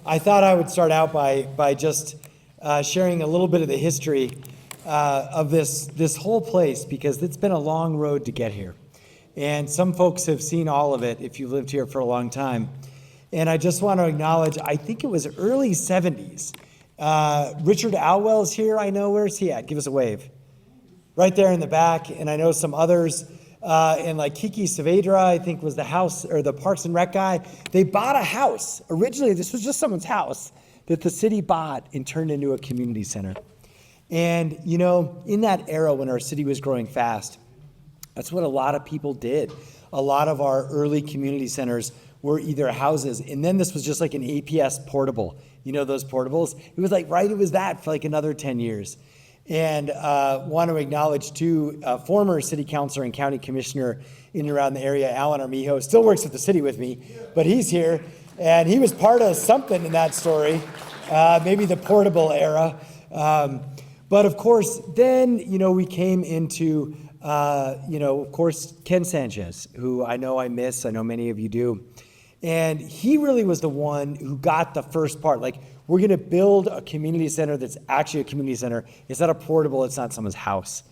I thought I would start out by just sharing a little bit of the history of this whole place, because it's been a long road to get here. And some folks have seen all of it if you've lived here for a long time. And I just want to acknowledge, I think it was early 70s. Richard Alwell's here, I know. Where's he at? Give us a wave. Right there in the back. And I know some others, and like Kiki Saavedra, I think was the house or the Parks and Rec guy. They bought a house. Originally, this was just someone's house that the city bought and turned into a community center. And, you know, in that era when our city was growing fast, that's what a lot of people did. A lot of our early community centers were either houses, and then this was just like an APS portable. You know those portables? It was like, right, it was that for like another 10 years. And want to acknowledge too, former city councilor and county commissioner in and around the area, Alan Armijo, still works at the city with me, but he's here. And he was part of something in that story, maybe the portable era. But of course, then, you know, we came into, of course, Ken Sanchez, who I know I miss. I know many of you do. And he really was the one who got the first part. Like, we're going to build a community center that's actually a community center. It's not a portable. It's not someone's house.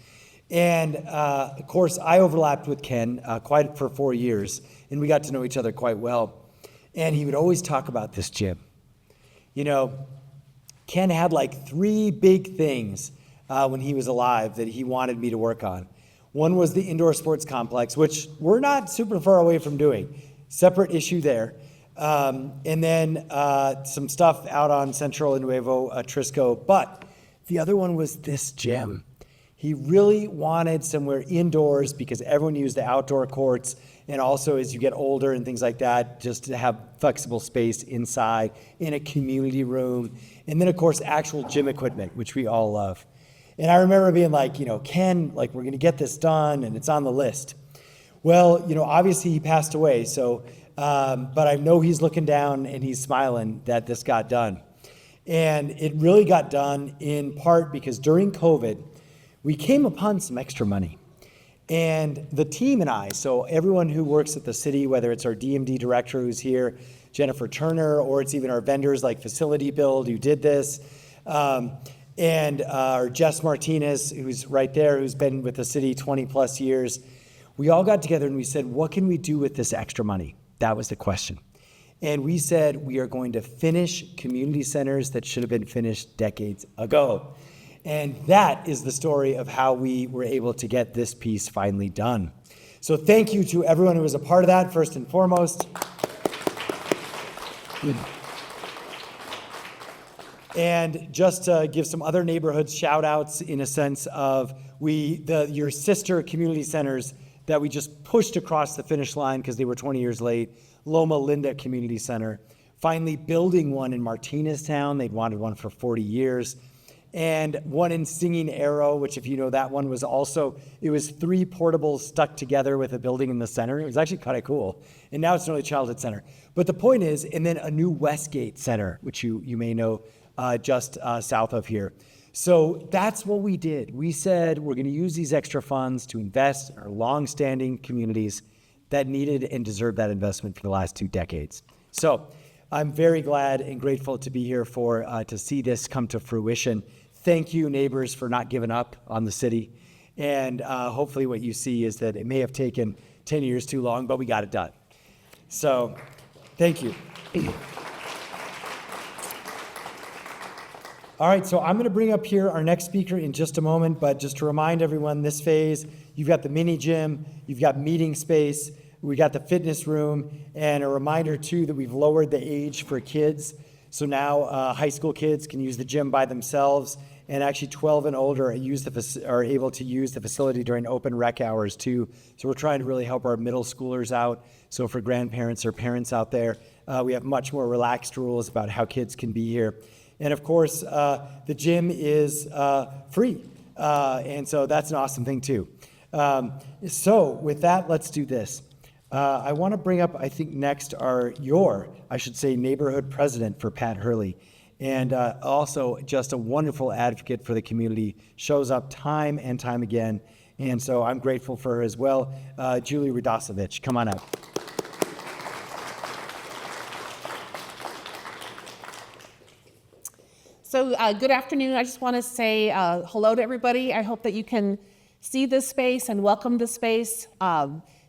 And, of course, I overlapped with Ken quite for 4 years, and we got to know each other quite well. And he would always talk about this gym. You know, Ken had like 3 big things when he was alive that he wanted me to work on. One was the indoor sports complex, which we're not super far away from doing. Separate issue there. And then some stuff out on Central and Nuevo Atrisco. But the other one was this gym. He really wanted somewhere indoors because everyone used the outdoor courts. And also as you get older and things like that, just to have flexible space inside in a community room. And then of course, actual gym equipment, which we all love. And I remember being like, you know, Ken, like we're gonna get this done and it's on the list. Well, you know, obviously he passed away. So, but I know he's looking down and he's smiling that this got done. And it really got done in part because during COVID, we came upon some extra money. And the team and I, so everyone who works at the city, whether it's our DMD director who's here, Jennifer Turner, or it's even our vendors like Facility Build who did this, and our Jess Martinez, who's right there, who's been with the city 20 plus years, we all got together and we said, what can we do with this extra money? That was the question. And we said, we are going to finish community centers that should have been finished decades ago. And that is the story of how we were able to get this piece finally done. So thank you to everyone who was a part of that, first and foremost. And just to give some other neighborhoods shout outs in a sense of your sister community centers that we just pushed across the finish line because they were 20 years late. Loma Linda Community Center, finally building one in Martineztown. They'd wanted one for 40 years. And one in Singing Arrow, which if you know that one was also, it was 3 portables stuck together with a building in the center. It was actually kind of cool. And now it's an early childhood center. But the point is, and then a new Westgate Center, which you may know just south of here. So that's what we did. We said we're going to use these extra funds to invest in our long-standing communities that needed and deserved that investment for the last 2 decades. So I'm very glad and grateful to be here to see this come to fruition. Thank you, neighbors, for not giving up on the city. And hopefully what you see is that it may have taken 10 years too long, but we got it done. So thank you. All right, so I'm going to bring up here our next speaker in just a moment, but just to remind everyone, this phase, you've got the mini gym, you've got meeting space, we got the fitness room, and a reminder too that we've lowered the age for kids. So now high school kids can use the gym by themselves, and actually 12 and older are able to use the facility during open rec hours too. So we're trying to really help our middle schoolers out. So for grandparents or parents out there, we have much more relaxed rules about how kids can be here. And of course, the gym is free. And so that's an awesome thing too. So with that, let's do this. I want to bring up, I think next I should say, neighborhood president for Pat Hurley. And also just a wonderful advocate for the community, shows up time and time again. And so I'm grateful for her as well. Julie Radosevich, come on up. So good afternoon. I just want to say hello to everybody. I hope that you can see this space and welcome the space.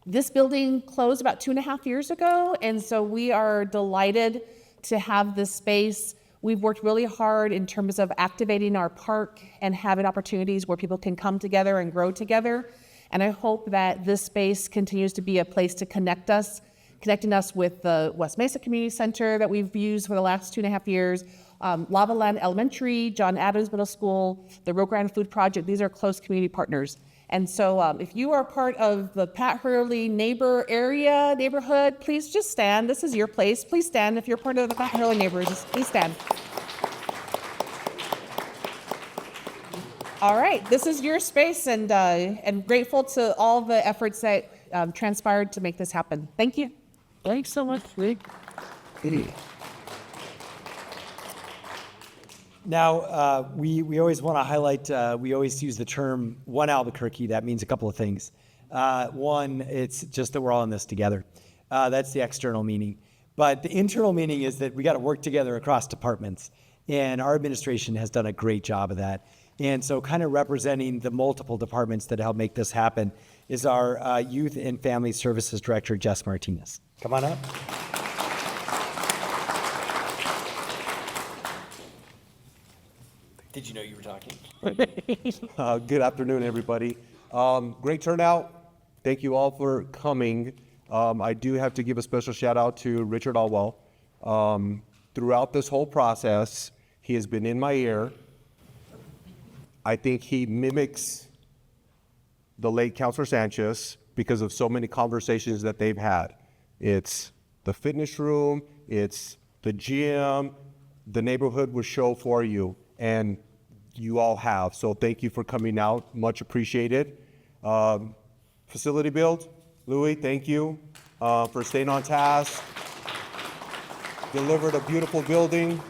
This building closed about 2.5 years ago, and so we are delighted to have this space. We've worked really hard in terms of activating our park and having opportunities where people can come together and grow together. And I hope that this space continues to be a place to connecting us with the West Mesa Community Center that we've used for the last 2.5 years, Lava Land Elementary, John Adams Middle School, the Rio Grande Food Project. These are close community partners. And so if you are part of the Pat Hurley neighborhood, please just stand. This is your place. Please stand. If you're part of the Pat Hurley neighborhood, please stand. All right, this is your space, and grateful to all the efforts that transpired to make this happen. Thank you. Thanks so much, Rick. Now, we always want to highlight, we always use the term One Albuquerque. That means a couple of things. One, it's just that we're all in this together. That's the external meaning. But the internal meaning is that we got to work together across departments. And our administration has done a great job of that. And so kind of representing the multiple departments that help make this happen is our Youth and Family Services Director, Jess Martinez. Come on up. Did you know you were talking? Good afternoon, everybody. Great turnout. Thank you all for coming. I do have to give a special shout out to Richard Alwell. Throughout this whole process, he has been in my ear. I think he mimics the late Councilor Sanchez because of so many conversations that they've had. It's the fitness room, it's the gym, the neighborhood will show for you, and you all have. So thank you for coming out, much appreciated. Facility build, Louis, thank you for staying on task. Delivered a beautiful building,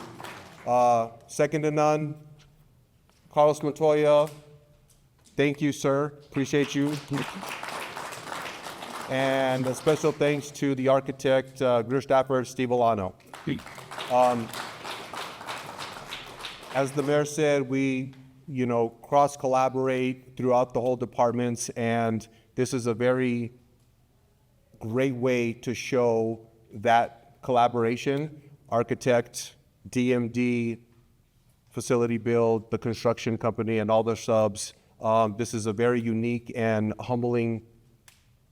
second to none. Carlos Montoya, thank you, sir. Appreciate you. And a special thanks to the architect, Greer Stafford, Steve Olano. As the mayor said, we, cross-collaborate throughout the whole departments, and this is a very great way to show that collaboration. Architect, DMD, facility build, the construction company, and all their subs. This is a very unique and humbling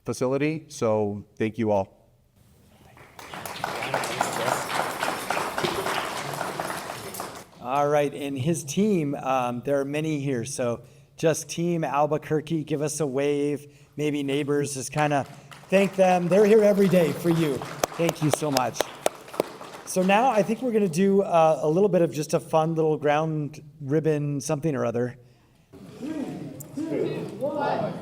facility, so thank you all. All right, and his team, there are many here, so just Team Albuquerque, give us a wave, maybe neighbors, just kind of thank them. They're here every day for you. Thank you so much. So now I think we're going to do a little bit of just a fun little ground ribbon something or other. 3, 2, 1.